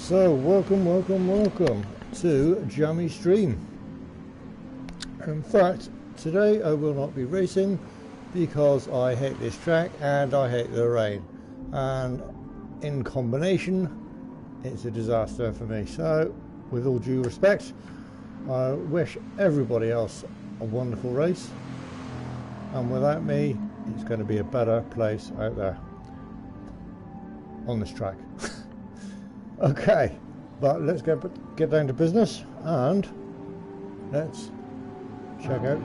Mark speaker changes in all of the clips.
Speaker 1: So welcome to Jammy Stream. In fact, today I will not be racing because I hate this track and I hate the rain, and in combination it's a disaster for me. So with all due respect, I wish everybody else a wonderful race, and without me it's going to be a better place out there on this track. Okay, but let's get down to business and let's check out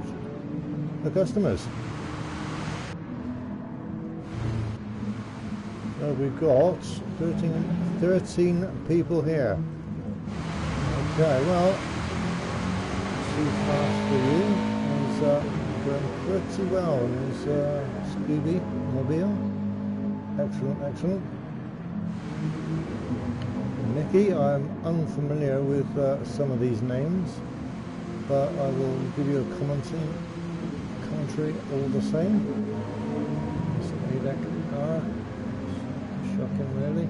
Speaker 1: the customers. So we've got 13 people here. Okay, well, too fast for you. He's going pretty well in his Scooby mobile. Excellent. Nicky, I'm unfamiliar with some of these names, but I will give you a commentary all the same. It's an ADEC car. Shocking, really.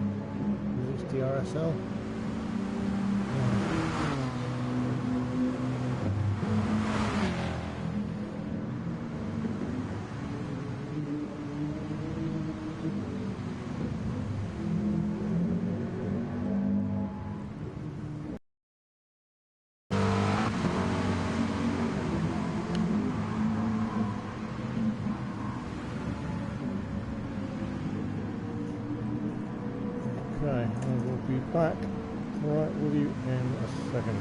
Speaker 1: It's DRSL. Okay, I will be back right with you in a second.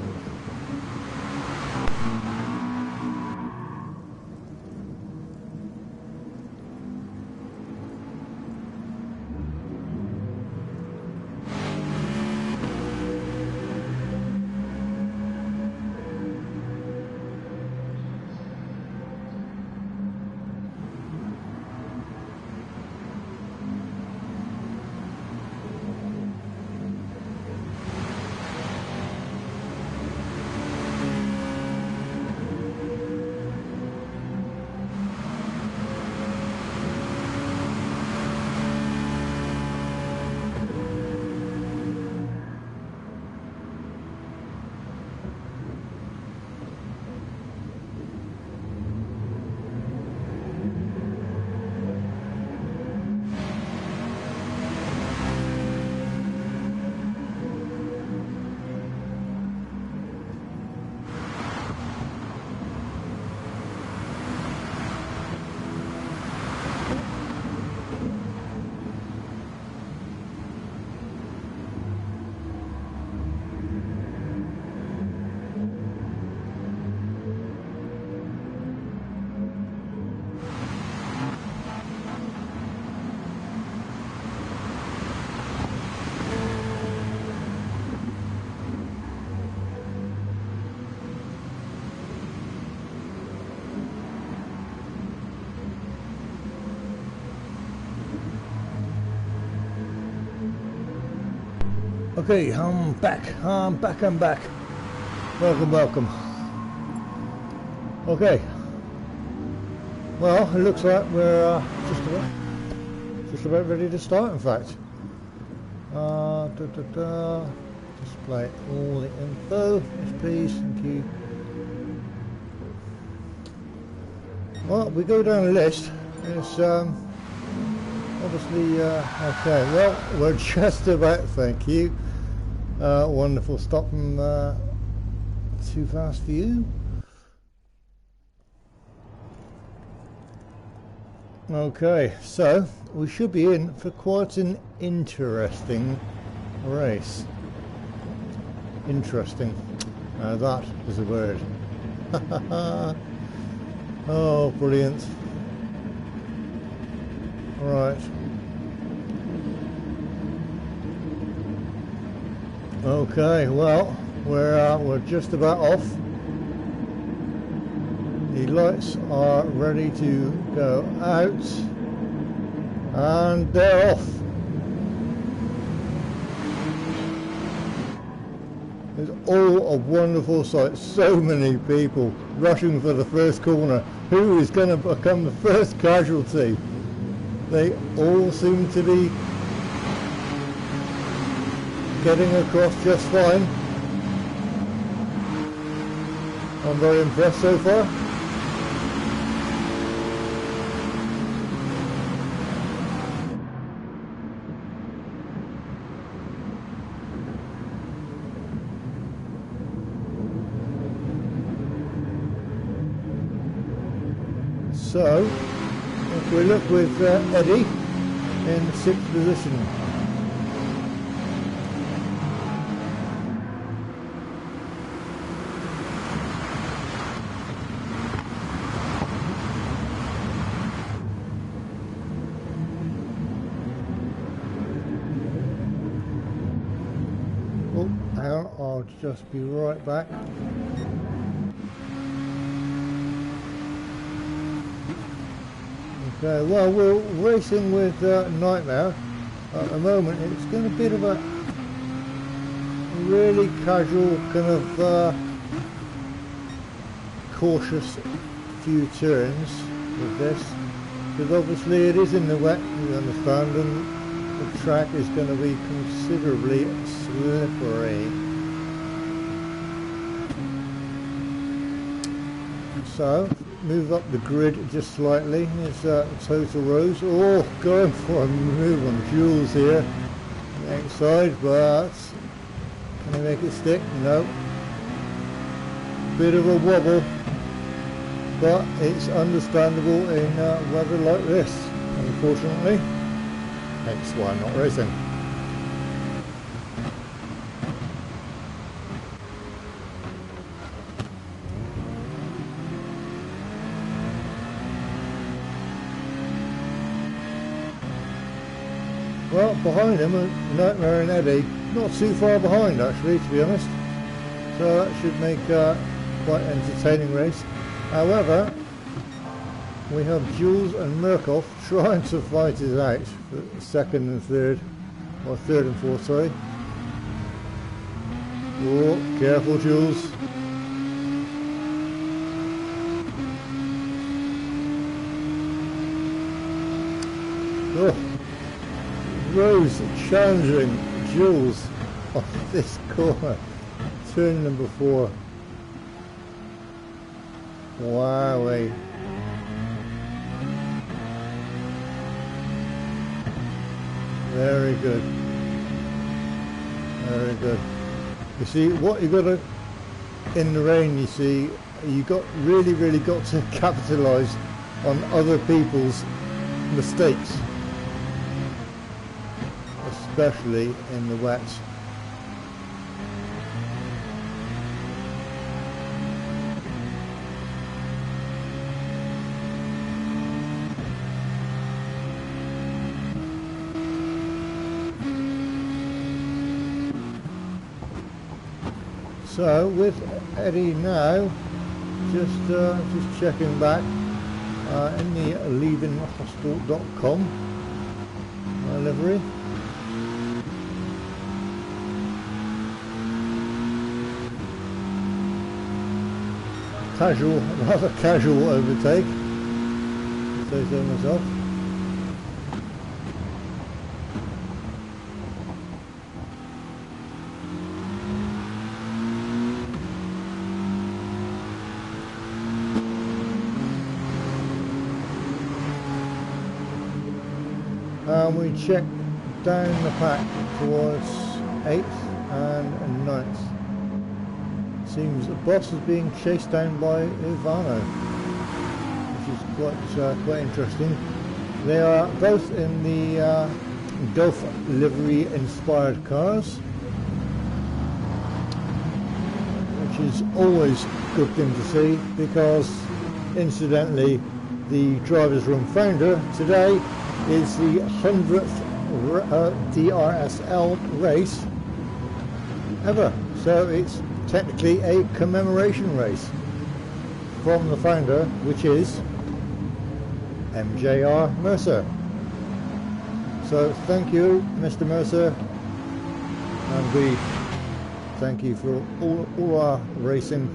Speaker 1: Okay, I'm back. Welcome. Okay. Well, it looks like we're just about ready to start, in fact. Display all the info. Yes, please. Thank you. Well, we go down the list. It's obviously okay. Well, we're just about. Thank you. Wonderful. Stopping too fast for you. Okay, so we should be in for quite an interesting race. Interesting. That is a word. Oh, brilliant. Right. Okay, well, we're just about off. The lights are ready to go out, and they're off. It's all a wonderful sight. So many people rushing for the first corner. Who is going to become the first casualty? They all seem to be getting across just fine. I'm very impressed so far. So, if we look with Eddie in 6th position. Oh, hang on, I'll just be right back. Okay, well, we're racing with Nightmare at the moment. It's been a bit of a really casual kind of cautious few turns with this, because obviously it is in the wet, you understand, and the track is going to be considerably slippery. So, move up the grid just slightly. Here's Total Rose. Oh, going for a move on Jules here. The outside, but can I make it stick? No. Bit of a wobble, but it's understandable in weather like this, unfortunately. Hence why I'm not racing. Well, behind him, Nightmare and Eddie, not too far behind actually, to be honest. So that should make quite an entertaining race. However, we have Jules and Murkoff trying to fight it out for 2nd and 3rd, or 3rd and 4th, sorry. Oh, careful, Jules. Oh. Rose challenging Jules on this corner, turn number 4. Wowee. Very good. Very good. You see, what you got to, in the rain, you see, you got really got to capitalise on other people's mistakes. Especially in the wet. So with Eddie now, just checking back in the leavinghospital.com livery. Casual, rather casual overtake, to say so myself. And we check down the pack towards 8th and 9th. Seems the boss is being chased down by Ivano, which is quite interesting. They are both in the Golf livery inspired cars, which is always a good thing to see, because incidentally the Drivers Room founder today is the 100th DRSL race ever, so it's technically a commemoration race from the founder, which is MJR Mercer. So thank you, Mr. Mercer, and we thank you for all our racing.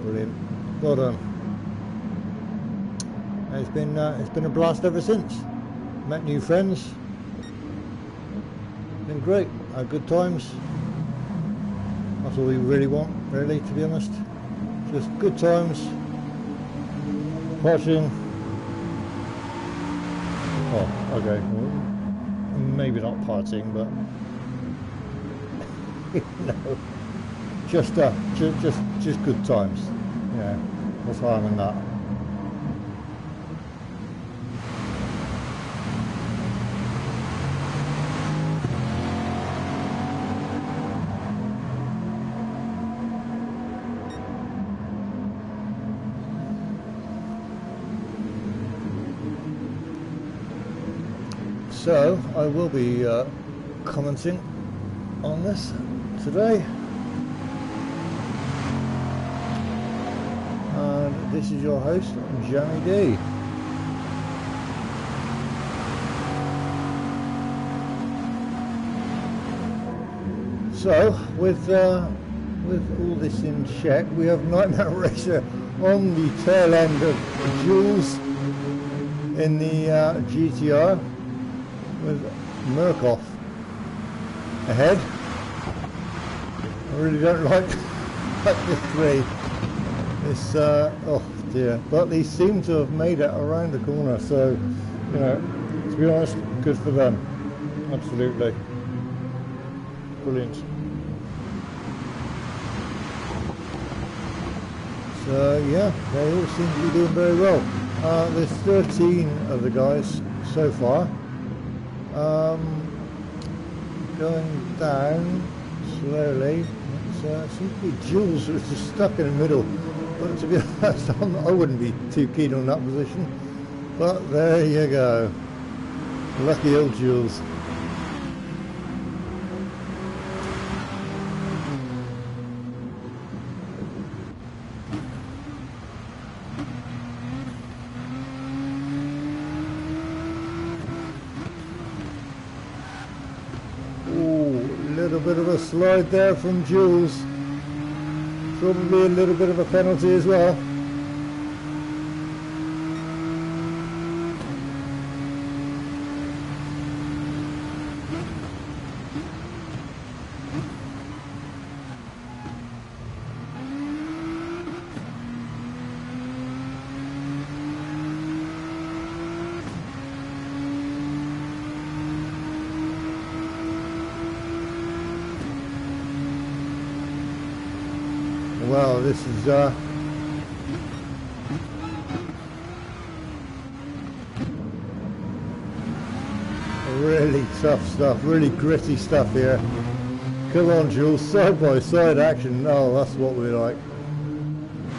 Speaker 1: Brilliant, well done. It's been a blast ever since. Met new friends, been great. Had good times. That's all we really want, really, to be honest. Just good times. Watching. Oh, okay. Maybe not partying, but no. Just good times. Yeah. What's harm in that? So I will be commenting on this today, and this is your host, Jammy-D. So with all this in check, we have Nightmare Racer on the tail end of Jules in the GTR, with Murkoff ahead. I really don't like this three. This oh dear. But they seem to have made it around the corner, so you know, to be honest, good for them. Absolutely. Brilliant. So yeah, they all seem to be doing very well. There's 13 of the guys so far. Going down slowly. It seems to be Jules who's just stuck in the middle, but to be honest, I wouldn't be too keen on that position, but there you go, lucky old Jules. A bit of a slide there from Jules, probably a little bit of a penalty as well. Well, this is really tough stuff, really gritty stuff here. Come on, Jules, side by side action. Oh, that's what we like.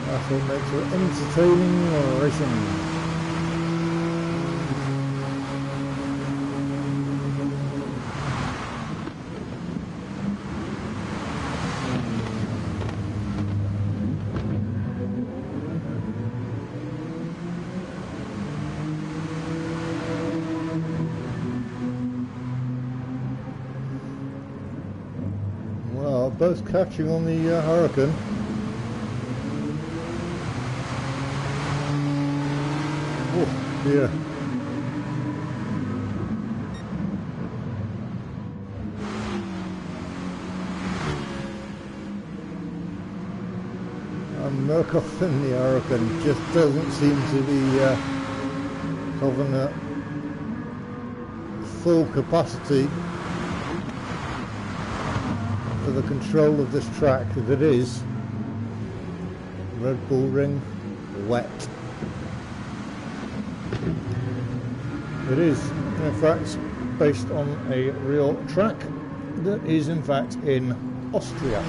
Speaker 1: That's what makes it entertaining racing. Both catching on the Hurricane. Oh dear. And Murkoff in the Hurricane just doesn't seem to be having a full capacity for the control of this track that is Red Bull Ring wet. It is in fact based on a real track that is in fact in Austria.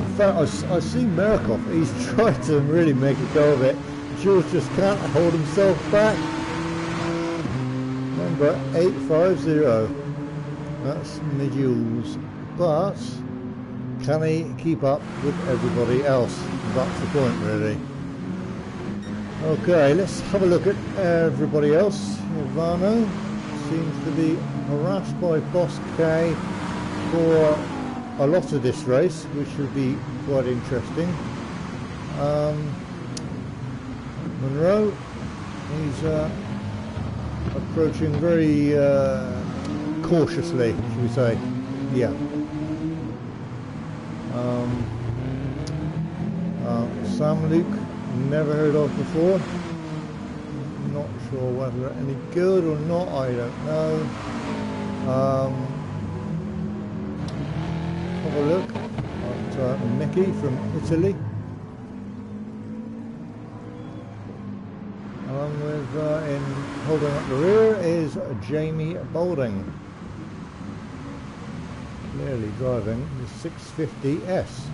Speaker 1: In fact, I see Murkoff, he's tried to really make a go of it. Jules just can't hold himself back. Number 850. That's Jules. But can he keep up with everybody else? That's the point, really. Okay, let's have a look at everybody else. Ivano seems to be harassed by Boss K for a lot of this race, which should be quite interesting. Monroe, he's approaching very cautiously, should we say. Yeah. Sam Luke, never heard of before. Not sure whether they're any good or not, I don't know. Have a look at Mickey from Italy. Along with, in holding up the rear is Jamie Boulding. Clearly driving the 650S.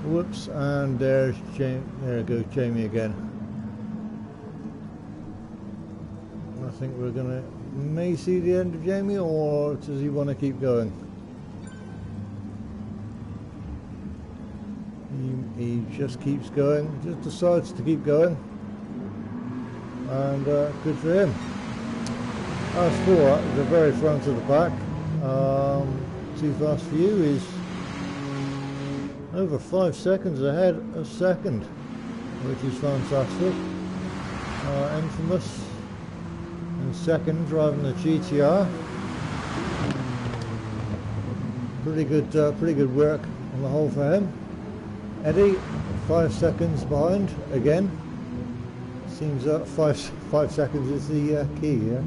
Speaker 1: Whoops, and there's Jamie. There goes Jamie again. I think we're gonna may see the end of Jamie, or does he want to keep going? He just keeps going, just decides to keep going, and good for him. As for the very front of the pack, Too Fast for You is over 5 seconds ahead of second, which is fantastic. Infamous in second, driving the GTR. Pretty good work on the whole for him. Eddie, 5 seconds behind again. Seems 5 seconds is the key here.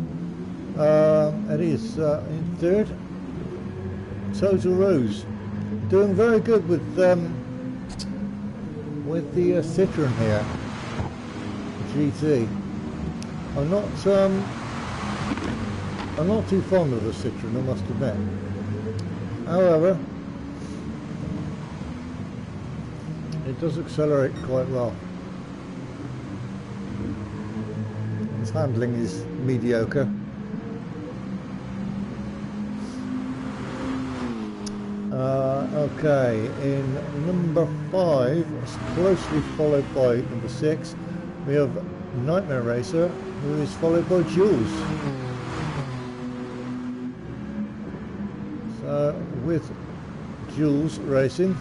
Speaker 1: Eddie is in third. Total Rose doing very good with the Citroen here, GT. I'm not too fond of the Citroen, I must admit. However, it does accelerate quite well. Its handling is mediocre. Okay, in number 5, closely followed by number 6, we have Nightmare Racer, who is followed by Jules. So, with Jules racing,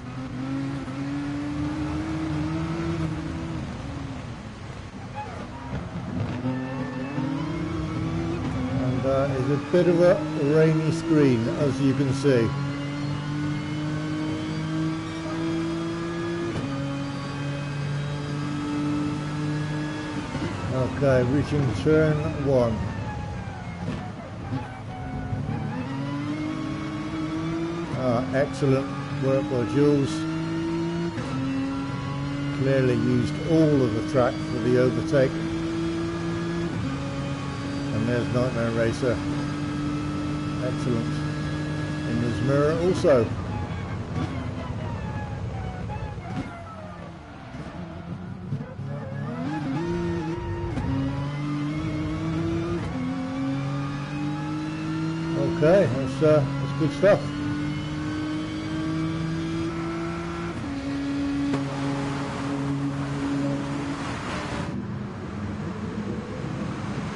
Speaker 1: and it's a bit of a rainy screen, as you can see. Okay, reaching turn 1. Excellent work by Jules. Clearly used all of the track for the overtake. And there's Nightmare Racer. Excellent. In his mirror also. Okay, that's good stuff.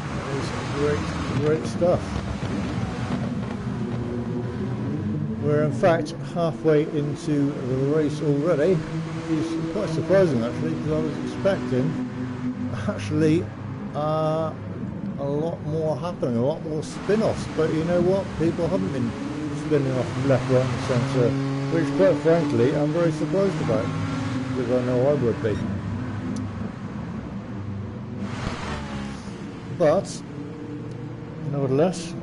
Speaker 1: That is great stuff. We're in fact halfway into the race already, which is quite surprising actually, because I was expecting actually a lot more happening, a lot more spin-offs, but you know what, people haven't been spinning off left, right and centre, which quite frankly I'm very surprised about, because I know I would be. But nevertheless,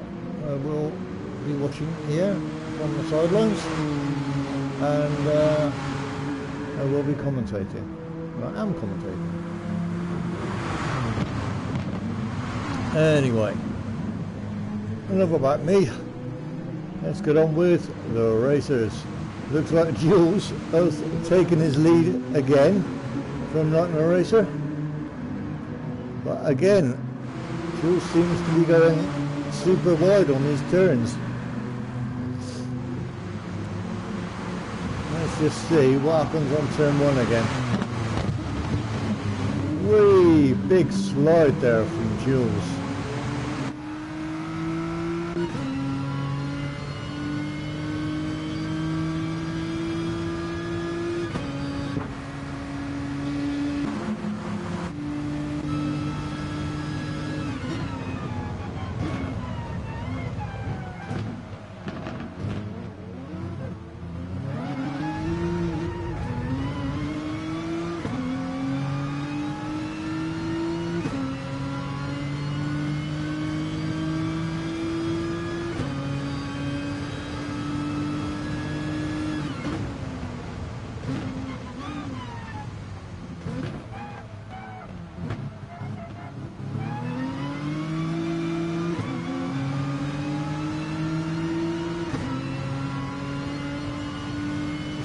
Speaker 1: I will be watching here on the sidelines, and I will be commentating. Well, I am commentating. Anyway, enough about me. Let's get on with the racers. Looks like Jules has taken his lead again from Nightmare Racer. But again, Jules seems to be going super wide on these turns. Let's just see what happens on turn 1 again. Whee! Big slide there from Jules.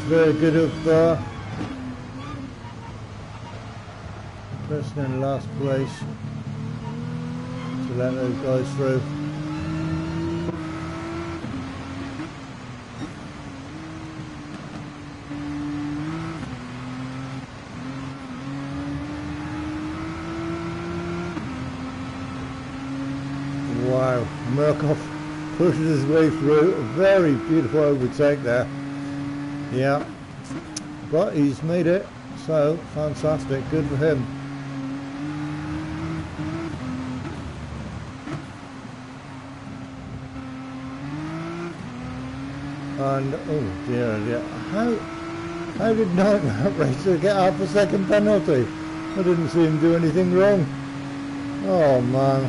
Speaker 1: Very good of person in last place to let those guys through. Wow, Murkoff pushes his way through. A very beautiful overtake there. Yeah, but he's made it, so fantastic, good for him. And oh dear, how did Nightmare Racer get half a second penalty? I didn't see him do anything wrong. Oh man,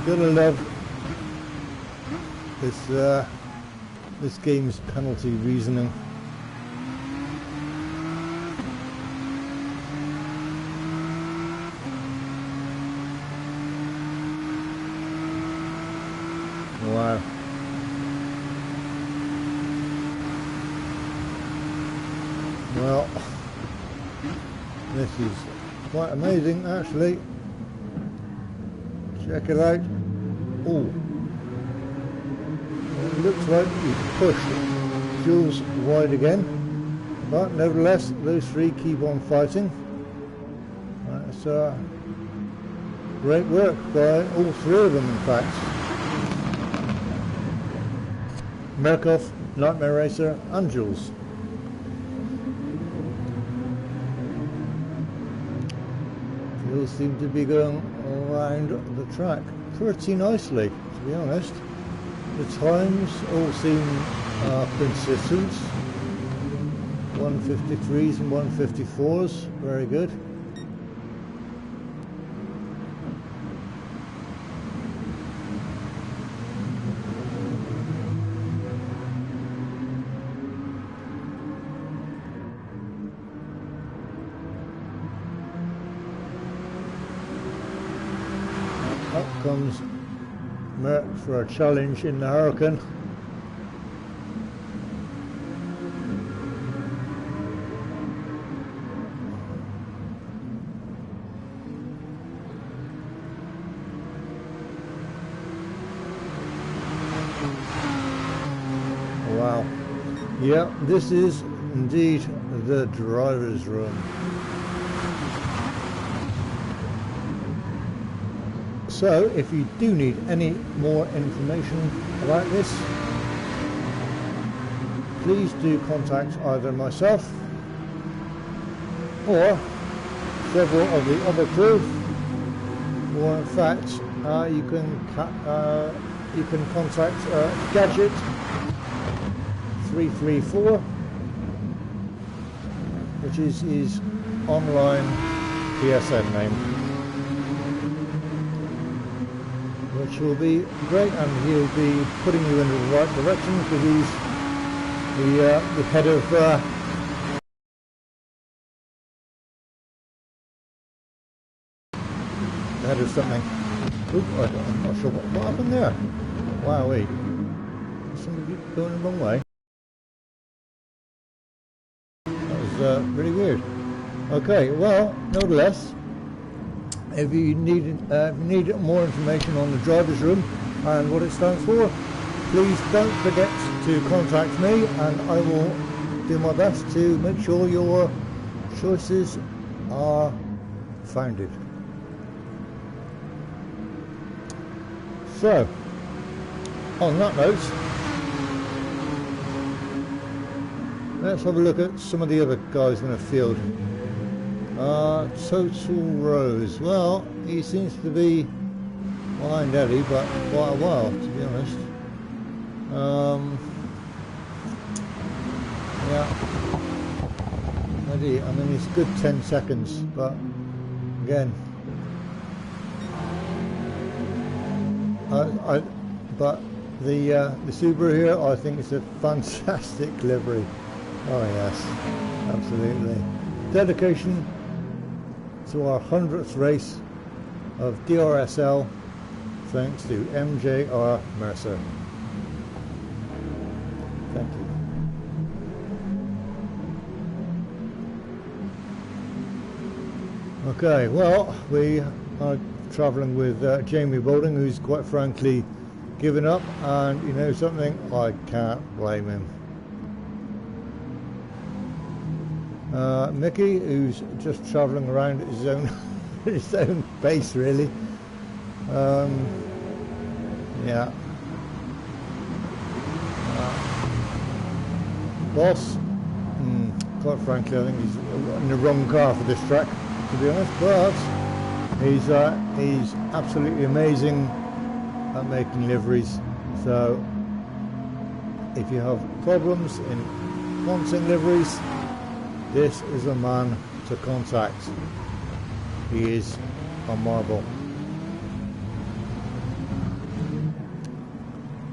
Speaker 1: gotta love this game's penalty reasoning. Wow. Well, this is quite amazing actually. Check it out. Oh. It looks like he pushed Jules wide again, but nevertheless those three keep on fighting. It's great work by all three of them in fact. Murkoff, Nightmare Racer and Jules. They all seem to be going around the track pretty nicely, to be honest. The times all seem consistent. 153s and 154s, very good. Up comes Merck for a challenge in the Hurricane. Wow. Yeah, this is indeed the driver's room. So, if you do need any more information about this, please do contact either myself or several of the other crew, or in fact, you can contact Gadget 334, which is his online PSN name, which will be great, and he'll be putting you in the right direction because he's the head of something. Oop, I'm not sure what happened there. Wowee. Somebody going the wrong way. That was really weird. Okay, well, nevertheless, If you need more information on the driver's room and what it stands for, please don't forget to contact me, and I will do my best to make sure your choices are founded. So, on that note, let's have a look at some of the other guys in the field. Total Rose. Well, he seems to be behind Eddie, but quite a while, to be honest. Yeah. Eddie, I mean, it's a good 10 seconds, but again, but the Subaru here, I think it's a fantastic livery. Oh yes, absolutely. Dedication to our 100th race of DRSL, thanks to MJR Mercer. Thank you. Okay, well, we are travelling with Jamie Boulding, who's quite frankly given up, and you know something, I can't blame him. Mickey, who's just travelling around his own his own pace, really. Yeah. Boss, quite frankly, I think he's in the wrong car for this track, to be honest. But he's absolutely amazing at making liveries. So if you have problems in wanting liveries, this is a man to contact. He is a marvel.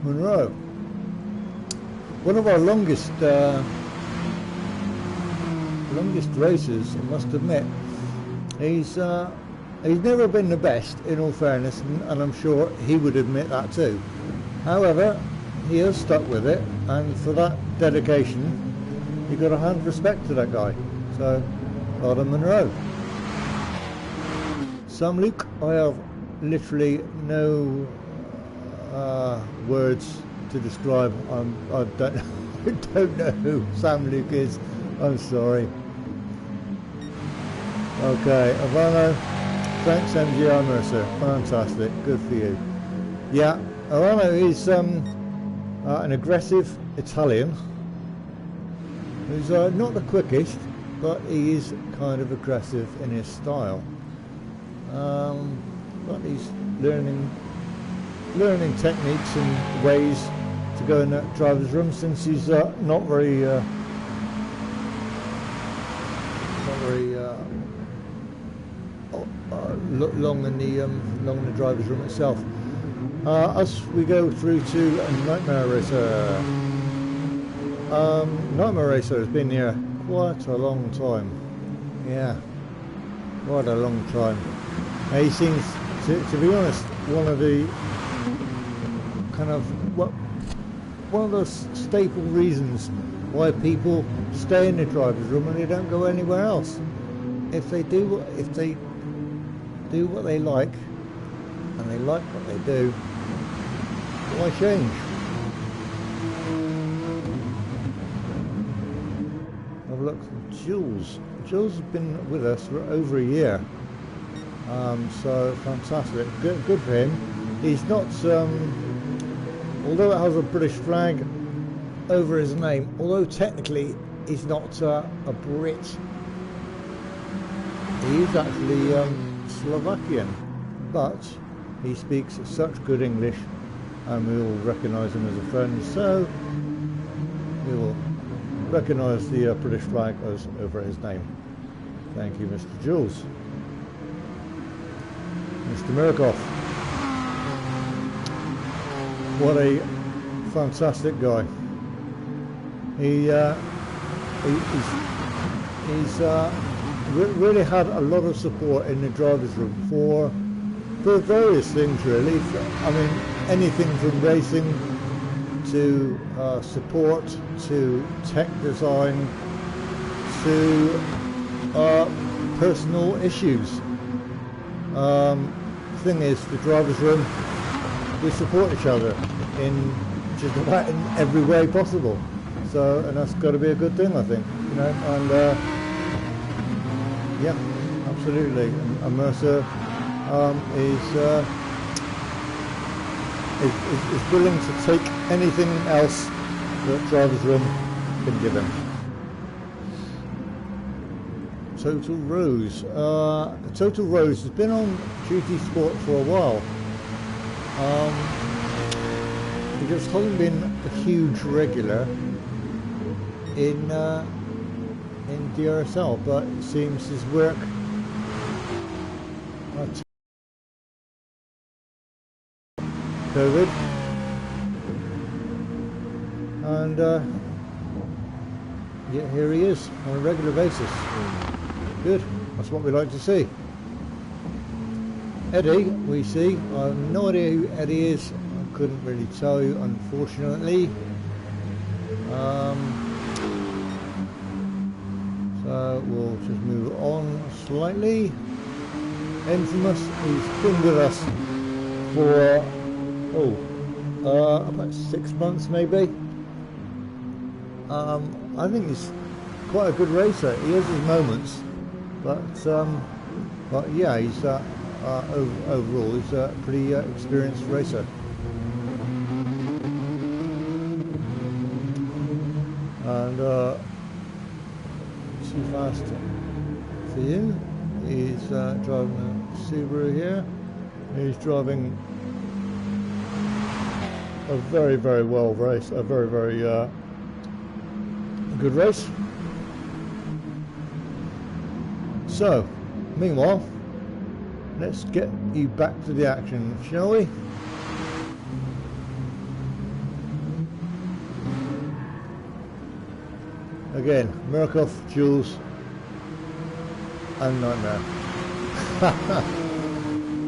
Speaker 1: Monroe, one of our longest races, I must admit. He's never been the best, in all fairness, and I'm sure he would admit that too. However, he has stuck with it, and for that dedication, you've got to hand respect to that guy. So, well done, Monroe. Sam Luke, I have literally no words to describe. I don't know who Sam Luke is. I'm sorry. Okay, Ivano, thanks MGR Mercer. Fantastic, good for you. Yeah, Ivano is an aggressive Italian who's not the quickest, but he is kind of aggressive in his style. But he's learning techniques and ways to go in that driver's room, since he's not very long in the driver's room itself. As we go through to Nightmare Racer. Nightmare Racer has been here quite a long time. Yeah, quite a long time. He seems, to be honest, one of the one of those staple reasons why people stay in the driver's room and they don't go anywhere else. If they do what they like, and they like what they do, why change? Have a look from Jules. Jules has been with us for over a year. So fantastic. Good for him. He's not, although it has a British flag over his name, although technically he's not a Brit. He is actually Slovakian, but he speaks such good English, and we all recognise him as a friend, so we will recognise the British flag as over his name. Thank you, Mr. Jules. Mr. Murkoff, what a fantastic guy. He's really had a lot of support in the drivers' room for various things, really. I mean, anything from racing to support to tech design to personal issues. Thing is, the drivers' room, we support each other in just about in every way possible. So, and that's got to be a good thing, I think. You know, and yeah, absolutely. And Mercer is willing to take anything else that drivers' room can give him. Total Rose. Total Rose has been on GT Sport for a while. He just hasn't been a huge regular in DRSL, but it seems his work COVID, and yeah, here he is on a regular basis. Good, that's what we like to see. Eddie, we see. I have no idea who Eddie is. I couldn't really tell you, unfortunately. So we'll just move on slightly. Infamous, he's been with us for about 6 months maybe. I think he's quite a good racer. He has his moments, but yeah, he's overall he's a pretty experienced racer. And too fast for you. He's driving a Subaru here. He's driving a very well race, a very good race. So, meanwhile, let's get you back to the action, shall we? Again, Murkoff, Jules, and Nightmare.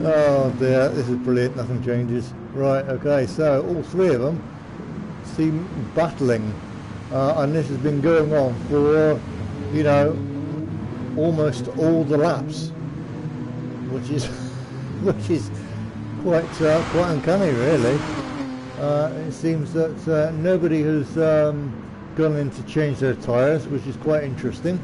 Speaker 1: Oh dear, this is brilliant, nothing changes. Right, okay, so all three of them seem battling, and this has been going on for, you know, almost all the laps, which is quite uncanny, really. It seems that nobody has gone in to change their tyres, which is quite interesting.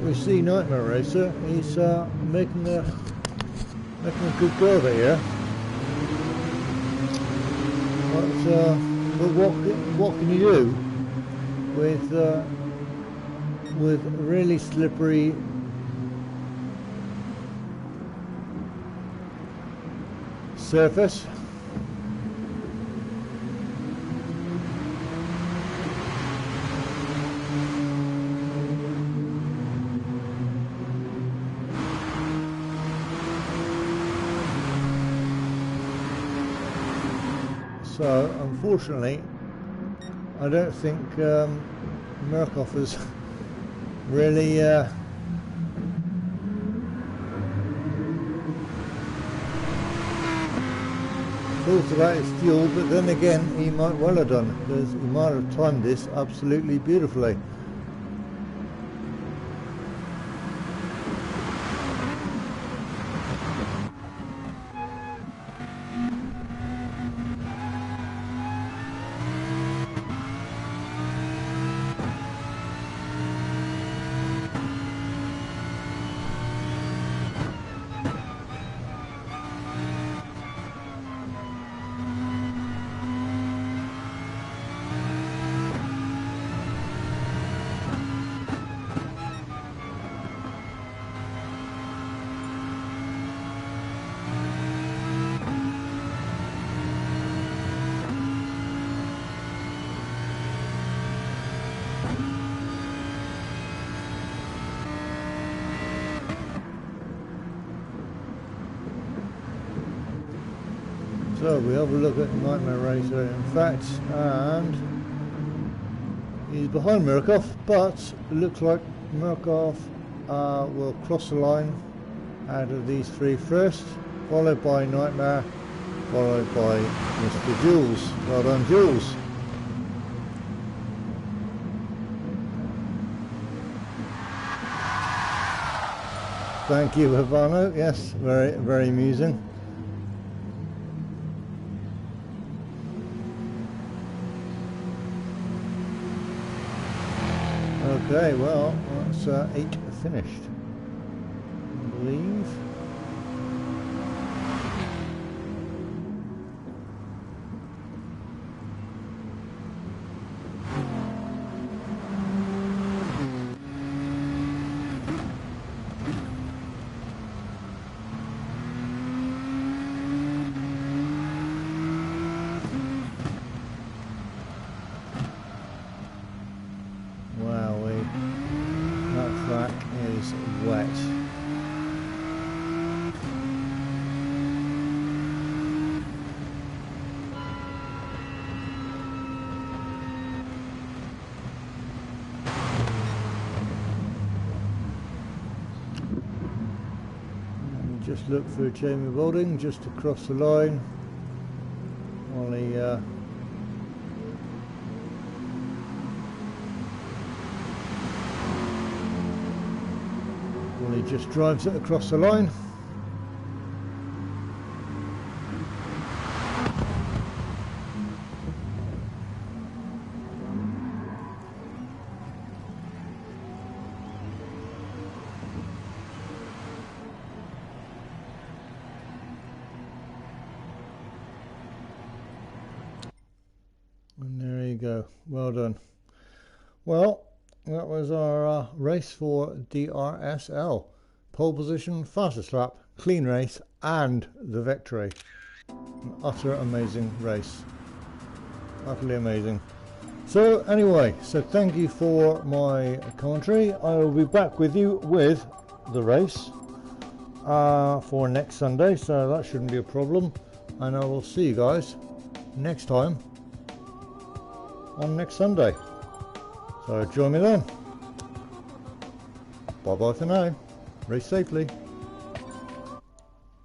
Speaker 1: We see Nightmare Racer. He's making a good go of it here. But what can you do with really slippery surface? So, unfortunately, I don't think Murkoff has really thought about his fuel, but then again, he might well have done, because he might have timed this absolutely beautifully. So we have a look at Nightmare Racer in fact, and he's behind Murkoff, but it looks like Murkoff will cross the line out of these three first, followed by Nightmare, followed by Mr. Jules. Well done, Jules. Thank you, Havano. Yes, very, very amusing. Okay, well, that's 8 finished, I believe. That track is wet. And just look for Jamie Boulding just to cross the line while he just drives it across the line. And there you go. Well done. Well, that was our race for DRSL. Pole position, fastest lap, clean race, and the victory. An utter amazing race. Utterly amazing. So anyway, so thank you for my commentary. I will be back with you with the race for next Sunday, so that shouldn't be a problem. And I will see you guys next time on next Sunday. So join me then. Bye bye for now. Race safely.